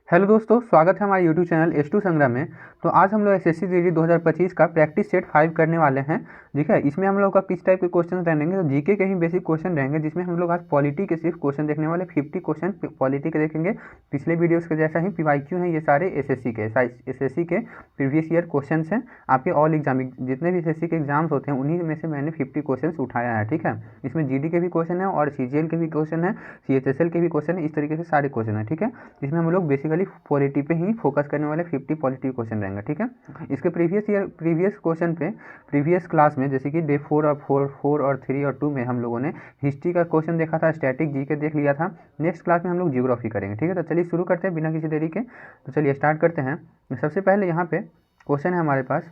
Hello दोस्तों, स्वागत है हमारे यूट्यूब चैनल S2 संग्राम में। तो आज हम लोग एसएससी जीडी 2025 का प्रैक्टिस सेट 5 करने वाले हैं। ठीक है, इसमें हम लोग का किस टाइप के क्वेश्चन रहेंगे, तो जीके के ही बेसिक क्वेश्चन रहेंगे, जिसमें हम लोग आज पॉलिटी के सिर्फ क्वेश्चन देखने वाले 50 क्वेश्चन पॉलिटी के देखेंगे। पिछले वीडियोस के जैसा ही पीवाईक्यू हैं, ये सारे एसएससी के प्रीवियस ईयर क्वेश्चन हैं। आपके ऑल एग्जाम जितने भी एसएससी के एग्जाम्स होते हैं उन्हीं में से मैंने 50 क्वेश्चन उठाया है। ठीक है, इसमें जीडी के भी क्वेश्चन है और सीजीएल के भी क्वेश्चन है, सीएचएसएल के भी क्वेश्चन है, इस तरीके से सारे क्वेश्चन है। ठीक है, इसमें हम लोग बेसिकली पॉलिटी पे ही फोकस करने वाले 50 पॉलिटी क्वेश्चन रहेंगे। ठीक है, इसके प्रीवियस क्वेश्चन पे प्रीवियस क्लास में जैसे कि डे 4 और 3 और 2 में हम लोगों ने हिस्ट्री का क्वेश्चन देखा था, स्टैटिक जीके देख लिया था। नेक्स्ट क्लास में हम लोग जियोग्राफी करेंगे। ठीक है, तो चलिए शुरू करते हैं बिना किसी देरी के। तो चलिए स्टार्ट करते हैं। सबसे पहले यहाँ पे क्वेश्चन है हमारे पास,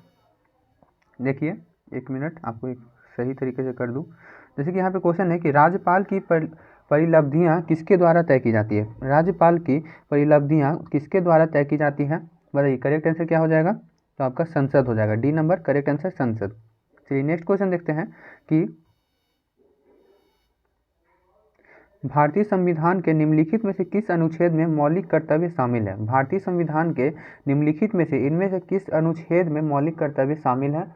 देखिए एक मिनट आपको एक सही तरीके से कर दूँ। जैसे कि यहाँ पे क्वेश्चन है कि राज्यपाल की परिलब्धियाँ किसके द्वारा तय की जाती है। राज्यपाल की परिलब्धियाँ किसके द्वारा तय की जाती है, बताइए। करेक्ट आंसर क्या हो जाएगा, तो आपका संसद हो जाएगा, डी नंबर करेक्ट आंसर संसद। चलिए नेक्स्ट क्वेश्चन देखते हैं कि भारतीय संविधान के निम्नलिखित में से किस अनुच्छेद में मौलिक कर्तव्य शामिल है। भारतीय संविधान के निम्नलिखित में से इनमें से किस अनुच्छेद में मौलिक कर्तव्य शामिल है,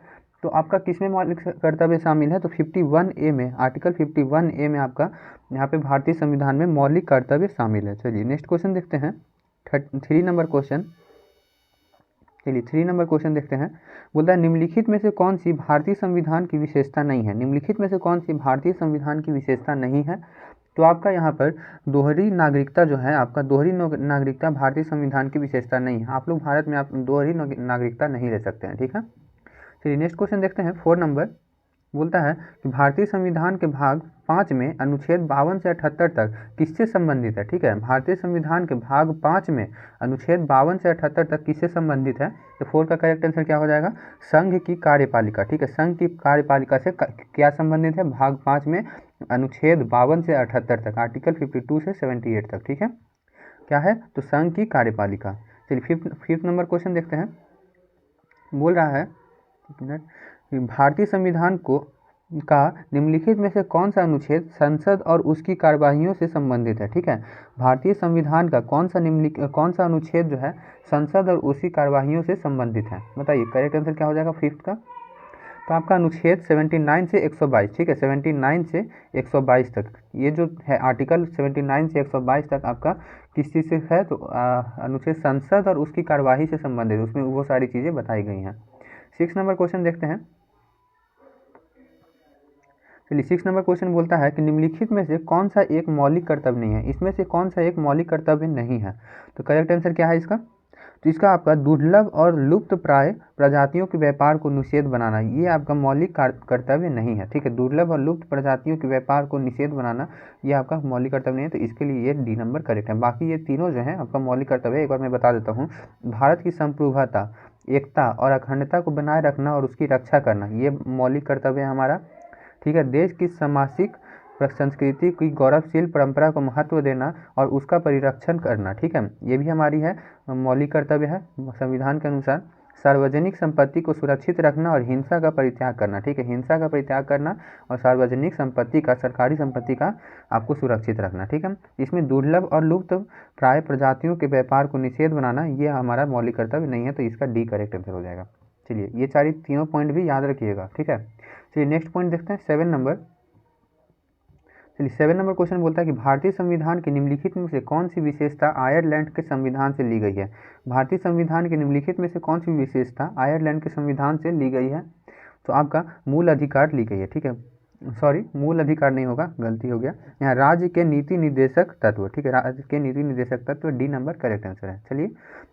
तो आपका किस में मौलिक कर्तव्य शामिल है, तो 51A में, आर्टिकल 51A में आपका यहाँ पे भारतीय संविधान में मौलिक कर्तव्य शामिल है। चलिए नेक्स्ट क्वेश्चन देखते हैं, 3 नंबर क्वेश्चन। चलिए 3 नंबर क्वेश्चन देखते हैं। बोलता है निम्नलिखित में से कौन सी भारतीय संविधान की विशेषता नहीं है। निम्नलिखित में से कौन सी भारतीय संविधान की विशेषता नहीं है, तो आपका यहाँ पर दोहरी नागरिकता जो है, आपका दोहरी नागरिकता भारतीय संविधान की विशेषता नहीं है। आप लोग भारत में आप दोहरी नागरिकता नहीं ले सकते हैं। ठीक है, चलिए नेक्स्ट क्वेश्चन देखते हैं, 4 नंबर। बोलता है कि भारतीय संविधान के भाग 5 में अनुच्छेद 52 से 78 तक किससे संबंधित है। ठीक है, भारतीय संविधान के भाग 5 में अनुच्छेद 52 से 78 तक किससे संबंधित है, तो 4 का करेक्ट आंसर क्या हो जाएगा, संघ की कार्यपालिका। ठीक है, संघ की कार्यपालिका से क्या संबंधित है, भाग 5 में अनुच्छेद 52 से 78 तक, आर्टिकल 52 से 78 तक। ठीक है, क्या है, तो संघ की कार्यपालिका। चलिए फिफ्थ नंबर क्वेश्चन देखते हैं। बोल रहा है भारतीय संविधान का निम्नलिखित में से कौन सा अनुच्छेद संसद और उसकी कार्यवाहियों से संबंधित है। ठीक है, भारतीय संविधान का कौन सा अनुच्छेद जो है संसद और उसकी कार्यवाहियों से संबंधित है, बताइए। करेक्ट आंसर क्या हो जाएगा फिफ्थ का, तो आपका अनुच्छेद 79 से 122। ठीक है, 79 से 122 तक, ये जो है आर्टिकल 79 से 122 तक आपका किस चीज़ से है, तो अनुच्छेद संसद और उसकी कार्यवाही से संबंधित, उसमें वो सारी चीज़ें बताई गई हैं। 6 नंबर क्वेश्चन देखते हैं। चलिए 6 नंबर क्वेश्चन बोलता है कि निम्नलिखित में से कौन सा एक मौलिक कर्तव्य नहीं है। इसमें से कौन सा एक मौलिक कर्तव्य नहीं है, तो करेक्ट आंसर क्या है इसका, तो इसका आपका दुर्लभ और लुप्त प्राय प्रजातियों के व्यापार को निषेध बनाना, ये आपका मौलिक कर्तव्य नहीं है। ठीक है, दुर्लभ और लुप्त प्रजातियों के व्यापार को निषेध बनाना ये आपका मौलिक कर्तव्य नहीं है, तो इसके लिए ये डी नंबर करेक्ट है। बाकी ये तीनों जो है आपका मौलिक कर्तव्य है। एक बार मैं बता देता हूँ, भारत की संप्रभुता, एकता और अखंडता को बनाए रखना और उसकी रक्षा करना, ये मौलिक कर्तव्य है हमारा। ठीक है, देश की सामाजिक संस्कृति की गौरवशील परंपरा को महत्व देना और उसका परिरक्षण करना, ठीक है, ये भी हमारी है मौलिक कर्तव्य है संविधान के अनुसार। सार्वजनिक संपत्ति को सुरक्षित रखना और हिंसा का परित्याग करना, ठीक है, हिंसा का परित्याग करना और सार्वजनिक संपत्ति का, सरकारी संपत्ति का आपको सुरक्षित रखना। ठीक है, इसमें दुर्लभ और लुप्त प्राय प्रजातियों के व्यापार को निषेध बनाना ये हमारा मौलिक कर्तव्य नहीं है, तो इसका डी करेक्ट आंसर हो जाएगा। चलिए ये सारी तीनों पॉइंट भी याद रखिएगा। ठीक है, चलिए नेक्स्ट पॉइंट देखते हैं, 7 नंबर। चलिए 7 नंबर क्वेश्चन बोलता है कि भारतीय संविधान के निम्नलिखित में से कौन सी विशेषता आयरलैंड के संविधान से ली गई है। भारतीय संविधान के निम्नलिखित में से कौन सी विशेषता आयरलैंड के संविधान से ली गई है, तो आपका मूल अधिकार ली गई है। ठीक है, सॉरी मूल अधिकार नहीं होगा, गलती हो गया, यहाँ राज्य के नीति निर्देशक तत्व। ठीक है, राज्य के नीति निर्देशक तत्व, डी नंबर करेक्ट आंसर है। चलिए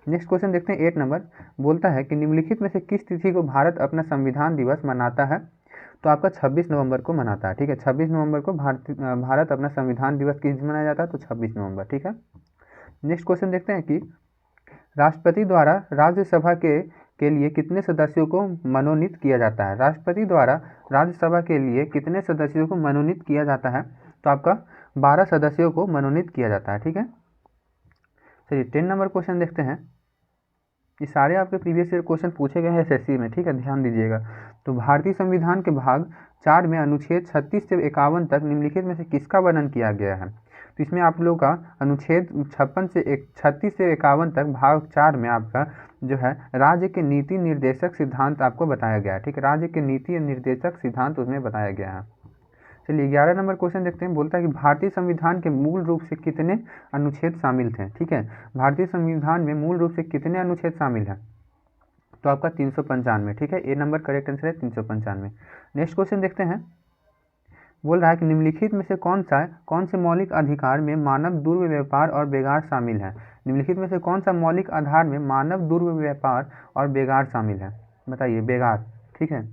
नेक्स्ट क्वेश्चन देखते हैं, 8 नंबर। बोलता है कि निम्नलिखित में से किस तिथि को भारत अपना संविधान दिवस मनाता है, तो आपका 26 नवंबर को मनाता है। ठीक है, 26 नवंबर को भारत अपना संविधान दिवस किस दिन मनाया जाता है, तो 26 नवंबर। ठीक है, नेक्स्ट क्वेश्चन देखते हैं कि राष्ट्रपति द्वारा राज्यसभा के लिए कितने सदस्यों को मनोनीत किया जाता है। राष्ट्रपति द्वारा राज्यसभा के लिए कितने सदस्यों को मनोनीत किया जाता है, तो आपका 12 सदस्यों को मनोनीत किया जाता है। ठीक है, चलिए 10 नंबर क्वेश्चन देखते हैं। ये सारे आपके प्रीवियस ईयर क्वेश्चन पूछे गए हैं एसएससी में। ठीक है, ध्यान दीजिएगा। तो भारतीय संविधान के भाग 4 में अनुच्छेद 36 से 51 तक निम्नलिखित में से किसका वर्णन किया गया है, तो इसमें आप लोगों का अनुच्छेद 36 से 51 तक भाग 4 में आपका जो है राज्य के नीति निर्देशक सिद्धांत आपको बताया गया है। ठीक है, राज्य के नीति निर्देशक सिद्धांत उसमें बताया गया है। चलिए 11 नंबर क्वेश्चन देखते हैं। बोलता है कि भारतीय संविधान के मूल रूप से कितने अनुच्छेद शामिल थे। ठीक है, भारतीय संविधान में मूल रूप से कितने अनुच्छेद शामिल हैं, तो आपका 395। ठीक है, ए नंबर करेक्ट आंसर है 395। नेक्स्ट क्वेश्चन देखते हैं। बोल रहा है कि निम्नलिखित में से कौन से मौलिक अधिकार में मानव दुर्व्यापार और बेगार शामिल है। निम्नलिखित में से कौन सा मौलिक आधार में मानव दुर्व्यापार और बेगार शामिल है, बताइए। बेगार, ठीक है,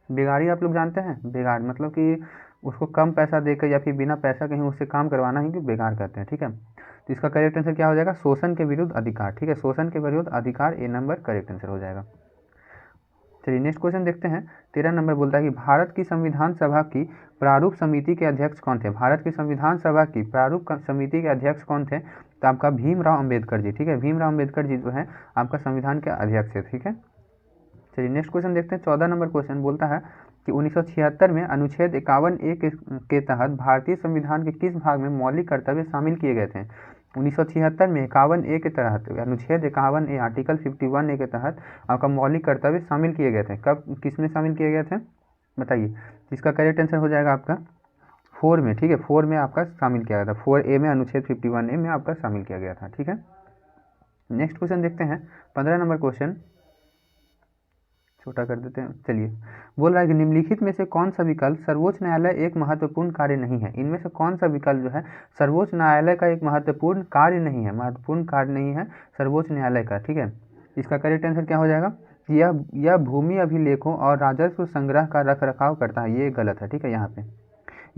बेगारी आप लोग जानते हैं। बेगार मतलब कि उसको कम पैसा देकर या फिर बिना पैसा कहीं उससे काम करवाना ही कि बेगार कहते हैं। ठीक है, तो इसका करेक्ट आंसर क्या हो जाएगा, शोषण के विरुद्ध अधिकार। ठीक है, शोषण के विरुद्ध अधिकार, ए नंबर करेक्ट आंसर हो जाएगा। चलिए नेक्स्ट क्वेश्चन देखते हैं। 13 नंबर बोलता है कि भारत की संविधान सभा की प्रारूप समिति के अध्यक्ष कौन थे। भारत की संविधान सभा की प्रारूप समिति के अध्यक्ष कौन थे, तो आपका भीमराव अंबेडकर जी। ठीक है, भीमराव अंबेडकर जी जो है आपका संविधान के अध्यक्ष है। ठीक है, चलिए नेक्स्ट क्वेश्चन देखते हैं। 14 नंबर क्वेश्चन बोलता है कि 1976 में अनुच्छेद 51A के तहत भारतीय संविधान के किस भाग में मौलिक कर्तव्य शामिल किए गए थे। 1976 में 51A के तहत, अनुच्छेद 51A आर्टिकल 51A के तहत आपका मौलिक कर्तव्य शामिल किए गए थे। कब, किस में शामिल किए गए थे, बताइए। इसका करेक्ट आंसर हो जाएगा आपका 4 में। ठीक है, 4 में आपका शामिल किया गया था। 4A में, अनुच्छेद 51A में आपका शामिल किया गया था। ठीक है, नेक्स्ट क्वेश्चन देखते हैं। 15 नंबर क्वेश्चन छोटा कर देते हैं। चलिए, बोल रहा है कि निम्नलिखित में से कौन सा विकल्प सर्वोच्च न्यायालय एक महत्वपूर्ण कार्य नहीं है। इनमें से कौन सा विकल्प जो है सर्वोच्च न्यायालय का एक महत्वपूर्ण कार्य नहीं है, महत्वपूर्ण कार्य नहीं है सर्वोच्च न्यायालय का। ठीक है, इसका करेक्ट आंसर क्या हो जाएगा, यह भूमि अभिलेखों और राजस्व संग्रह का रख रखाव करता है। ये गलत है। ठीक है, यहाँ पे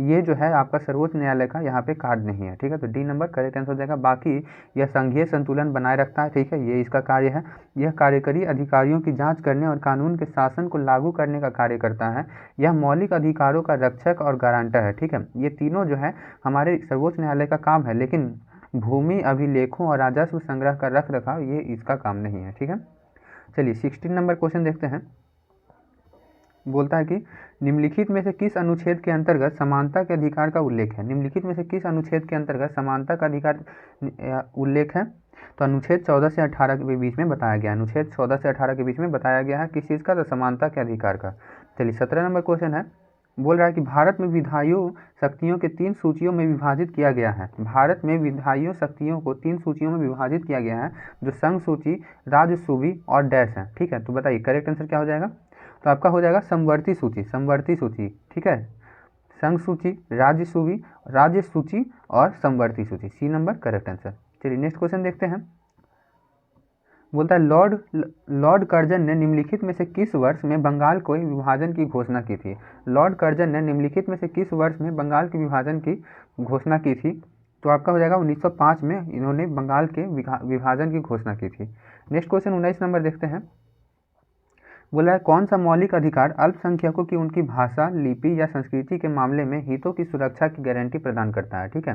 ये जो है आपका सर्वोच्च न्यायालय का यहाँ पे कार्य नहीं है। ठीक है, तो डी नंबर करेक्ट आंसर हो जाएगा। बाकी यह संघीय संतुलन बनाए रखता है। ठीक है, ये इसका कार्य है। यह कार्यकारी अधिकारियों की जांच करने और कानून के शासन को लागू करने का कार्य करता है। यह मौलिक अधिकारों का रक्षक और गारंटर है। ठीक है, ये तीनों जो है हमारे सर्वोच्च न्यायालय का काम है, लेकिन भूमि अभिलेखों और राजस्व संग्रह का रख रखाव ये इसका काम नहीं है। ठीक है, चलिए 16 नंबर क्वेश्चन देखते हैं। बोलता है कि निम्नलिखित में से किस अनुच्छेद के अंतर्गत समानता के अधिकार का उल्लेख है। निम्नलिखित में से किस अनुच्छेद के अंतर्गत समानता का अधिकार उल्लेख है, तो अनुच्छेद 14 से 18 के बीच में बताया गया। अनुच्छेद 14 से 18 के बीच में बताया गया है किस चीज़ का, तो समानता के अधिकार का। चलिए 17 नंबर क्वेश्चन है। बोल रहा है कि भारत में विधायी शक्तियों के 3 सूचियों में विभाजित किया गया है। भारत में विधायी शक्तियों को 3 सूचियों में विभाजित किया गया है, जो संघ सूची, राज्य सूची और डैश है। ठीक है, तो बताइए करेक्ट आंसर क्या हो जाएगा, तो आपका हो जाएगा समवर्ती सूची। समवर्ती सूची, ठीक है, संघ सूची, राज्य सूची और समवर्ती सूची, सी नंबर करेक्ट आंसर। चलिए नेक्स्ट क्वेश्चन देखते हैं। बोलता है लॉर्ड कर्जन ने निम्नलिखित में से किस वर्ष में बंगाल को विभाजन की घोषणा की थी। लॉर्ड कर्जन ने निम्नलिखित में से किस वर्ष में बंगाल के विभाजन की घोषणा की थी, तो आपका हो जाएगा 1905 में इन्होंने बंगाल के विभाजन की घोषणा की थी। नेक्स्ट क्वेश्चन 19 नंबर देखते हैं। बोला है कौन सा मौलिक अधिकार अल्पसंख्यकों की उनकी भाषा, लिपि या संस्कृति के मामले में हितों की सुरक्षा की गारंटी प्रदान करता है। ठीक है,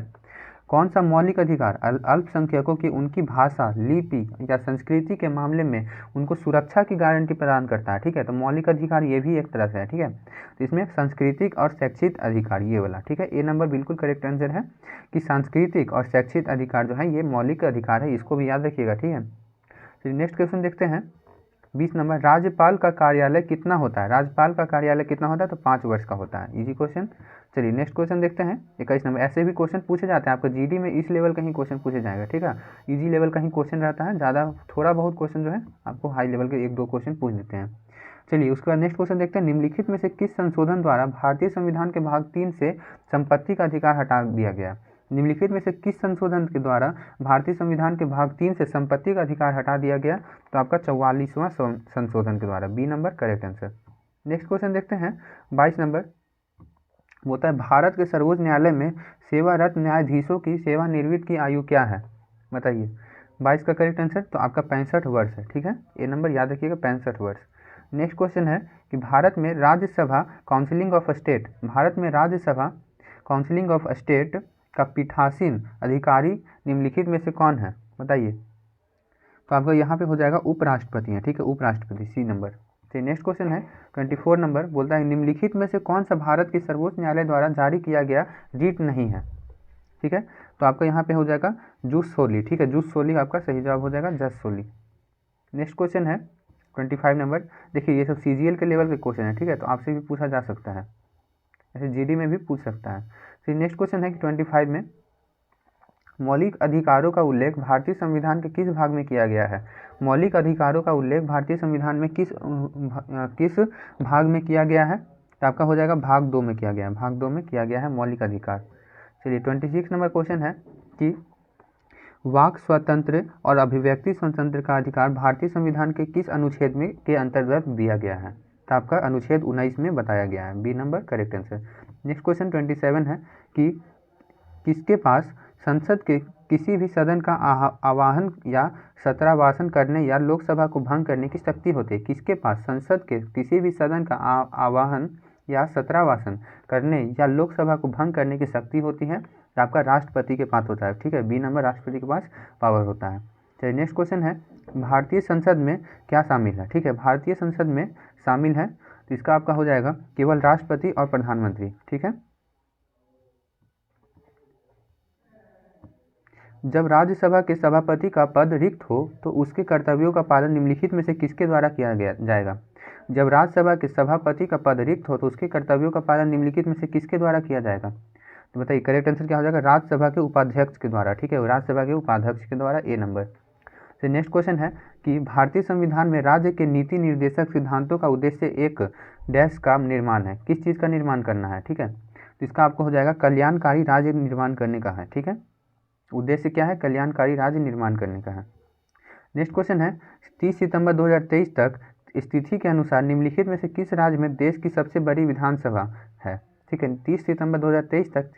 कौन सा मौलिक अधिकार अल्पसंख्यकों की उनकी भाषा, लिपि या संस्कृति के मामले में उनको सुरक्षा की गारंटी प्रदान करता है। ठीक है, तो मौलिक अधिकार ये भी एक तरह से है। ठीक है, तो इसमें सांस्कृतिक और शैक्षिक अधिकार ये वाला। ठीक है, ए नंबर बिल्कुल करेक्ट आंसर है कि सांस्कृतिक और शैक्षिक अधिकार जो है ये मौलिक अधिकार है, इसको भी याद रखिएगा। ठीक है, तो नेक्स्ट क्वेश्चन देखते हैं। 20 नंबर, राज्यपाल का कार्यालय कितना होता है। राज्यपाल का कार्यालय कितना होता है, तो 5 वर्ष का होता है। Easy question. चलिए नेक्स्ट क्वेश्चन देखते हैं। 21 नंबर, ऐसे भी क्वेश्चन पूछे जाते हैं आपको जीडी में, इस लेवल का ही क्वेश्चन पूछे जाएगा। ठीक है, इजी लेवल का ही क्वेश्चन रहता है, ज़्यादा थोड़ा बहुत क्वेश्चन जो है आपको हाई लेवल के 1-2 क्वेश्चन पूछ देते हैं। चलिए उसके बाद नेक्स्ट क्वेश्चन देखते हैं। निम्नलिखित में से किस संशोधन द्वारा भारतीय संविधान के भाग 3 से संपत्ति का अधिकार हटा दिया गया। निम्नलिखित में से किस संशोधन के द्वारा भारतीय संविधान के भाग 3 से संपत्ति का अधिकार हटा दिया गया, तो आपका 44वां संशोधन के द्वारा, B number correct answer. Next question देखते हैं। 22 नंबर होता है भारत के सर्वोच्च न्यायालय में सेवारत न्यायाधीशों की सेवानिवृत्ति की आयु क्या है, बताइए। 22 का करेक्ट आंसर तो आपका 65 वर्ष है। ठीक है, ये नंबर याद रखिएगा, 65 वर्ष। नेक्स्ट क्वेश्चन है कि भारत में Rajya Sabha counselling of state, Bharat में राज्यसभा काउंसिलिंग ऑफ स्टेट का पीठासीन अधिकारी निम्नलिखित में से कौन है, बताइए। तो आपका यहाँ पे हो जाएगा उपराष्ट्रपति है। ठीक है, उपराष्ट्रपति, सी नंबर। तो नेक्स्ट क्वेश्चन है 24 नंबर, बोलता है निम्नलिखित में से कौन सा भारत के सर्वोच्च न्यायालय द्वारा जारी किया गया रिट नहीं है। ठीक है, तो आपका यहाँ पे हो जाएगा जूस सोली, ठीक है, जूस सोली आपका सही जवाब हो जाएगा, जस सोली। नेक्स्ट क्वेश्चन है 25 नंबर। देखिए ये सब CGL के लेवल के क्वेश्चन है, ठीक है, तो आपसे भी पूछा जा सकता है, ऐसे GD में भी पूछ सकता है। फिर नेक्स्ट क्वेश्चन है कि 25 में मौलिक अधिकारों का उल्लेख भारतीय संविधान के किस भाग में किया गया है? मौलिक अधिकारों का उल्लेख भारतीय संविधान में किस भाग में किया गया है? तो आपका हो जाएगा भाग 2 में किया गया है, भाग 2 में किया गया है मौलिक अधिकार। चलिए 26 नंबर क्वेश्चन है कि वाक स्वतंत्र और अभिव्यक्ति स्वतंत्र का अधिकार भारतीय संविधान के किस अनुच्छेद में के अंतर्गत दिया गया है? तो आपका अनुच्छेद 19 में बताया गया है, B number correct answer. Next question 27 है कि किसके पास संसद के किसी भी सदन का आवाहन या सत्रावासन करने या लोकसभा को भंग करने की शक्ति होती है? किसके पास संसद के किसी भी सदन का आवाहन या सत्रावासन करने या लोकसभा को भंग करने की शक्ति होती है? तो आपका राष्ट्रपति के पास होता है, ठीक है, बी नंबर राष्ट्रपति के पास पावर होता है। चलिए नेक्स्ट क्वेश्चन है भारतीय संसद में क्या शामिल है? ठीक है, भारतीय संसद में शामिल है, तो इसका आपका हो जाएगा केवल राष्ट्रपति और प्रधानमंत्री, ठीक है। जब राज्यसभा के सभापति का पद रिक्त हो तो उसके कर्तव्यों का पालन निम्नलिखित में से किसके द्वारा किया जाएगा? जब राज्यसभा के सभापति का पद रिक्त हो तो उसके कर्तव्यों का पालन निम्नलिखित में से किसके द्वारा किया जाएगा? तो बताइए करेक्ट आंसर क्या हो जाएगा? राज्यसभा के उपाध्यक्ष के द्वारा, ठीक है, राज्यसभा के उपाध्यक्ष के द्वारा, ए नंबर। तो नेक्स्ट क्वेश्चन है कि भारतीय संविधान में राज्य के नीति निर्देशक सिद्धांतों का उद्देश्य एक डैश का निर्माण है, किस चीज़ का निर्माण करना है? ठीक है, तो इसका आपको हो जाएगा कल्याणकारी राज्य निर्माण करने का है, ठीक है, उद्देश्य क्या है? कल्याणकारी राज्य निर्माण करने का है। नेक्स्ट क्वेश्चन है 30 सितंबर 2023 तक स्थिति के अनुसार निम्नलिखित में से किस राज्य में देश की सबसे बड़ी विधानसभा है? ठीक है, 30 सितंबर 2023 तक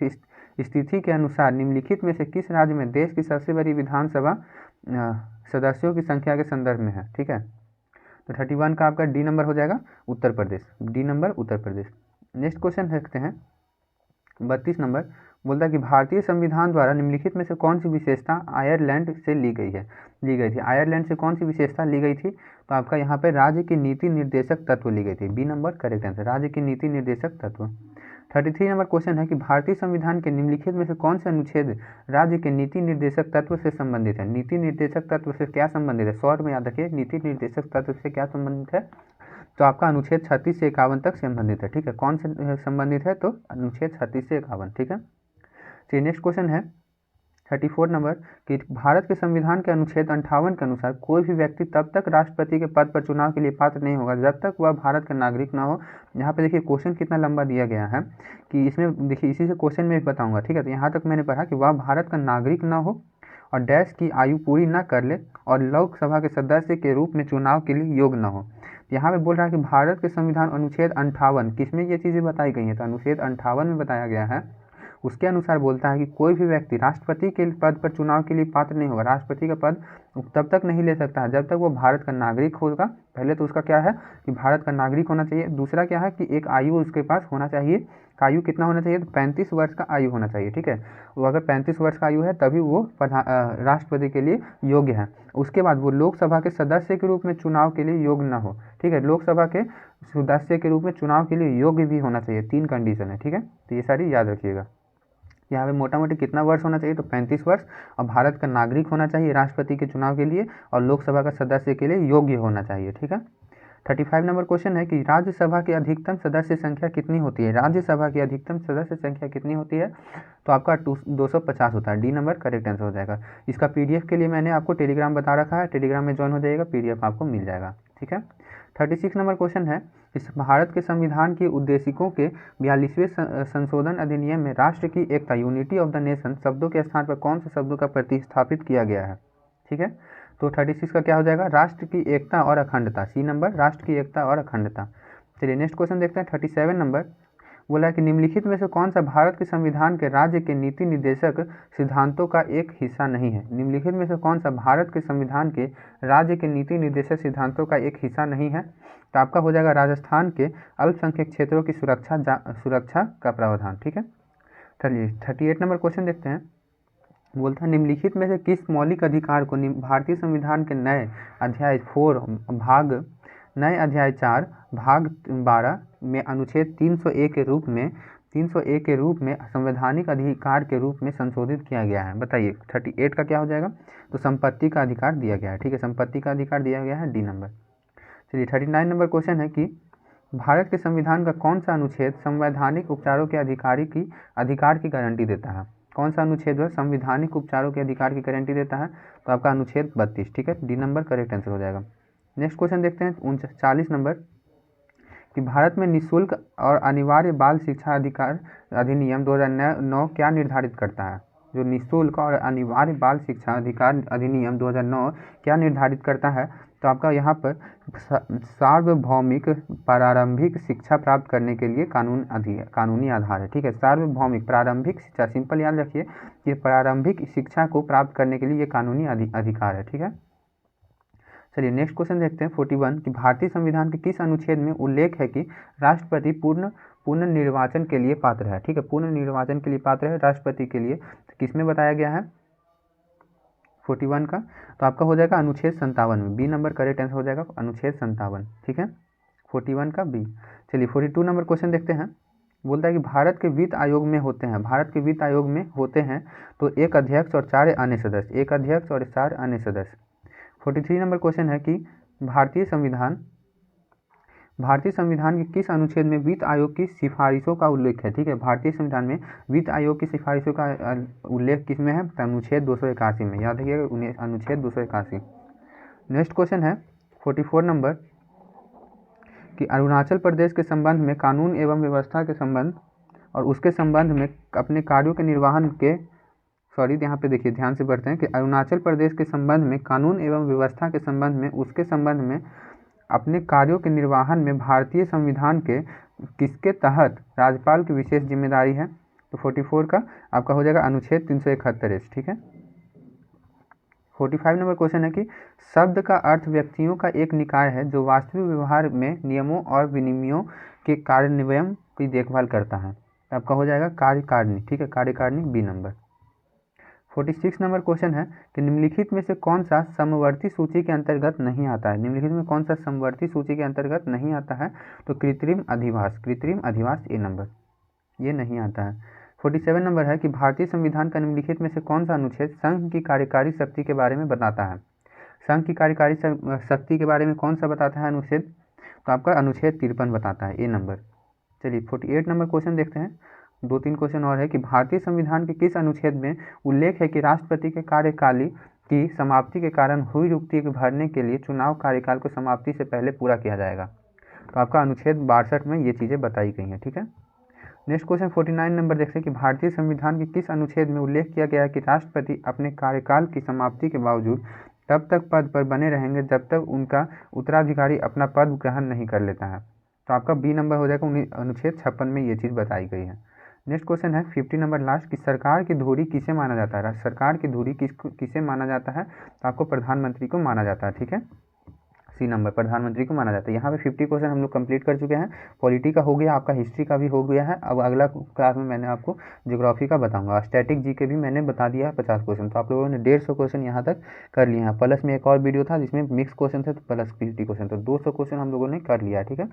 स्थिति के अनुसार निम्नलिखित में से किस राज्य में देश की सबसे बड़ी विधानसभा सदस्यों की संख्या के संदर्भ में है? ठीक है, तो 31 का आपका डी नंबर हो जाएगा Uttar Pradesh, D number Uttar Pradesh. Next question देखते हैं 32 नंबर, बोलता है कि भारतीय संविधान द्वारा निम्नलिखित में से कौन सी विशेषता आयरलैंड से ली गई थी? आयरलैंड से कौन सी विशेषता ली गई थी? तो आपका यहाँ पे राज्य की नीति निर्देशक तत्व ली गई थी, बी नंबर करेक्ट आंसर, राज्य की नीति निर्देशक तत्व। 33 नंबर क्वेश्चन है कि भारतीय संविधान के निम्नलिखित में से कौन से अनुच्छेद राज्य के नीति निर्देशक तत्व से संबंधित है? नीति निर्देशक तत्व से क्या संबंधित है? शॉर्ट में याद रखिए, नीति निर्देशक तत्व से क्या संबंधित है? तो आपका अनुच्छेद 36 से 51 तक संबंधित है, ठीक है, कौन से संबंधित है? तो अनुच्छेद 36 से 51, ठीक है। चलिए नेक्स्ट क्वेश्चन है 34 नंबर कि भारत के संविधान के अनुच्छेद 58 के अनुसार कोई भी व्यक्ति तब तक राष्ट्रपति के पद पर चुनाव के लिए पात्र नहीं होगा जब तक वह भारत का नागरिक ना हो। यहाँ पे देखिए क्वेश्चन कितना लंबा दिया गया है कि इसमें देखिए इसी से क्वेश्चन में बताऊंगा, ठीक है। तो यहाँ तक मैंने पढ़ा कि वह भारत का नागरिक ना हो और डैश की आयु पूरी ना कर ले और लोकसभा के सदस्य के रूप में चुनाव के लिए योग्य न हो। यहाँ पे बोल रहा है कि भारत के संविधान अनुच्छेद 58 किसमें ये चीज़ें बताई गई हैं? तो अनुच्छेद 58 में बताया गया है। उसके अनुसार बोलता है कि कोई भी व्यक्ति राष्ट्रपति के पद पर चुनाव के लिए पात्र नहीं होगा, राष्ट्रपति का पद तब तक नहीं ले सकता है जब तक वो भारत का नागरिक होगा। पहले तो उसका क्या है कि भारत का नागरिक होना चाहिए, दूसरा क्या है कि एक आयु उसके पास होना चाहिए। आयु कितना होना चाहिए? तो 35 वर्ष का आयु होना चाहिए, ठीक है। वो अगर 35 वर्ष का आयु है तभी वो राष्ट्रपति के लिए योग्य है। उसके बाद वो लोकसभा के सदस्य के रूप में चुनाव के लिए योग्य ना हो, ठीक है, लोकसभा के सदस्य के रूप में चुनाव के लिए योग्य भी होना चाहिए। 3 कंडीशन है, ठीक है, तो ये सारी याद रखिएगा। यहाँ पे मोटा मोटी कितना वर्ष होना चाहिए? तो 35 वर्ष, और भारत का नागरिक होना चाहिए राष्ट्रपति के चुनाव के लिए, और लोकसभा का सदस्य के लिए योग्य होना चाहिए, ठीक है। 35 नंबर क्वेश्चन है कि राज्यसभा की अधिकतम सदस्य संख्या कितनी होती है? राज्यसभा की अधिकतम सदस्य संख्या कितनी होती है? तो आपका 250 होता है, डी नंबर करेक्ट आंसर हो जाएगा। इसका PDF के लिए मैंने आपको टेलीग्राम बता रखा है, टेलीग्राम में ज्वाइन हो जाइएगा, PDF आपको मिल जाएगा, ठीक है। 36 नंबर क्वेश्चन है इस भारत के संविधान के उद्देशिकों के 42वें संशोधन अधिनियम में राष्ट्र की एकता यूनिटी ऑफ द नेशन शब्दों के स्थान पर कौन से शब्दों का प्रतिस्थापित किया गया है? ठीक है, तो 36 का क्या हो जाएगा? राष्ट्र की एकता और अखंडता, सी नंबर, राष्ट्र की एकता और अखंडता। चलिए नेक्स्ट क्वेश्चन देखते हैं 37 नंबर, बोला कि निम्नलिखित में से कौन सा भारत के संविधान के राज्य के नीति निर्देशक सिद्धांतों का एक हिस्सा नहीं है? निम्नलिखित में से कौन सा भारत के संविधान के राज्य के नीति निर्देशक सिद्धांतों का एक हिस्सा नहीं है? तो आपका हो जाएगा राजस्थान के अल्पसंख्यक क्षेत्रों की सुरक्षा का प्रावधान, ठीक है। चलिए 38 नंबर क्वेश्चन देखते हैं, बोलता है निम्नलिखित में से किस मौलिक अधिकार को भारतीय संविधान के नए अध्याय 4 भाग 12 में अनुच्छेद 301 के रूप में 301 के रूप में संवैधानिक अधिकार के रूप में संशोधित किया गया है? बताइए 38 का क्या हो जाएगा? तो संपत्ति का अधिकार दिया गया है। ठीक है, संपत्ति का अधिकार दिया गया है, डी नंबर। चलिए 39 नंबर क्वेश्चन है कि भारत के संविधान का कौन सा अनुच्छेद संवैधानिक उपचारों के अधिकार की गारंटी देता है? कौन सा अनुच्छेद है संवैधानिक उपचारों के अधिकार की गारंटी देता है? तो आपका अनुच्छेद 32। ठीक है, डी नंबर करेक्ट आंसर हो जाएगा। नेक्स्ट क्वेश्चन देखते हैं 39 नंबर कि भारत में निःशुल्क और अनिवार्य बाल शिक्षा अधिकार अधिनियम 2009 क्या निर्धारित करता है? जो निःशुल्क और अनिवार्य बाल शिक्षा अधिकार अधिनियम 2009 क्या निर्धारित करता है? तो आपका यहाँ पर सार्वभौमिक प्रारंभिक शिक्षा प्राप्त करने के लिए कानूनी आधार है। ठीक है, सार्वभौमिक प्रारंभिक शिक्षा, सिंपल याद रखिए कि प्रारंभिक शिक्षा को प्राप्त करने के लिए ये कानूनी अधिकार है। ठीक है, चलिए नेक्स्ट क्वेश्चन देखते हैं 41 कि भारतीय संविधान के किस अनुच्छेद में उल्लेख है कि राष्ट्रपति पूर्ण निर्वाचन के लिए पात्र है? ठीक है, पूर्ण निर्वाचन के लिए पात्र है राष्ट्रपति के लिए, तो किसमें बताया गया है 41 का? तो आपका हो जाएगा अनुच्छेद 57 में, बी नंबर करेक्ट आंसर हो जाएगा, अनुच्छेद 57। ठीक है, 41 का बी। चलिए 42 नंबर क्वेश्चन देखते हैं। बोलता है कि भारत के वित्त आयोग में होते हैं तो एक अध्यक्ष और 4 अन्य सदस्य, एक अध्यक्ष और 4 अन्य सदस्य। 43 नंबर क्वेश्चन है कि भारतीय संविधान के किस अनुच्छेद में वित्त आयोग की सिफारिशों का उल्लेख है? ठीक है, भारतीय संविधान में वित्त आयोग की सिफारिशों का उल्लेख किस में है? अनुच्छेद 281 में, याद रखिएगा अनुच्छेद 281। नेक्स्ट क्वेश्चन है 44 नंबर कि अरुणाचल प्रदेश के संबंध में कानून एवं व्यवस्था के संबंध और उसके संबंध में अपने कार्यों के निर्वहन के यहाँ पे देखिए ध्यान से पढ़ते हैं कि अरुणाचल प्रदेश के संबंध में कानून एवं व्यवस्था के संबंध में उसके संबंध में अपने कार्यों के निर्वहन में भारतीय संविधान के किसके तहत राज्यपाल की विशेष जिम्मेदारी है? तो 44 का आपका हो जाएगा अनुच्छेद 371। ठीक है, 45 नंबर क्वेश्चन है कि शब्द का अर्थ व्यक्तियों का एक निकाय है जो वास्तविक व्यवहार में नियमों और विनियमों के कार्यान्वयन की देखभाल करता है। तो आपका हो जाएगा कार्यकारिणी। ठीक है, कार्यकारिणी, बी नंबर। 46 नंबर क्वेश्चन है कि निम्नलिखित में से कौन सा समवर्ती सूची के अंतर्गत नहीं आता है? निम्नलिखित में कौन सा समवर्ती सूची के अंतर्गत नहीं आता है? तो कृत्रिम अधिवास ए नंबर, ये नहीं आता है। 47 नंबर है कि भारतीय संविधान का निम्नलिखित में से कौन सा अनुच्छेद संघ की कार्यकारी शक्ति के बारे में बताता है? संघ की कार्यकारी शक्ति के बारे में कौन सा बताता है अनुच्छेद? तो आपका अनुच्छेद 53 बताता है, ए नंबर। चलिए 48 नंबर क्वेश्चन देखते हैं। 2-3 क्वेश्चन और है कि भारतीय संविधान के किस अनुच्छेद में उल्लेख है कि राष्ट्रपति के कार्यकाल की समाप्ति के कारण हुई रिक्ति को भरने के लिए चुनाव कार्यकाल को समाप्ति से पहले पूरा किया जाएगा? तो आपका अनुच्छेद 62 में ये चीज़ें बताई गई हैं। ठीक है, नेक्स्ट क्वेश्चन 49 नंबर देखते हैं कि भारतीय संविधान के किस अनुच्छेद में उल्लेख किया गया है कि राष्ट्रपति अपने कार्यकाल की समाप्ति के बावजूद तब तक पद पर बने रहेंगे जब तक उनका उत्तराधिकारी अपना पद ग्रहण नहीं कर लेता है? तो आपका बी नंबर हो जाएगा, अनुच्छेद 56 में ये चीज़ बताई गई है। नेक्स्ट क्वेश्चन है 50 नंबर लास्ट कि सरकार की धुरी किसे माना जाता है? सरकार की धुरी किसे माना जाता है? तो आपको प्रधानमंत्री को माना जाता है। ठीक है, सी नंबर, प्रधानमंत्री को माना जाता है। यहाँ पे 50 क्वेश्चन हम लोग कंप्लीट कर चुके हैं। पॉलिटी का हो गया, आपका हिस्ट्री का भी हो गया है। अब अगला क्लास में मैंने आपको ज्योग्राफी का बताऊंगा। स्टैटिक जी के भी मैंने बता दिया है 50 क्वेश्चन। तो आप लोगों ने 150 क्वेश्चन यहाँ तक कर लिए हैं। प्लस में एक और वीडियो था जिसमें मिक्स क्वेश्चन थे, तो प्लस 50 क्वेश्चन, तो 200 क्वेश्चन हम लोगों ने कर लिया है। ठीक है,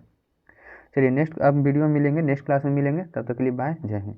चलिए नेक्स्ट अब वीडियो में मिलेंगे, नेक्स्ट क्लास में मिलेंगे, तब तक के लिए बाय, जय हिंद।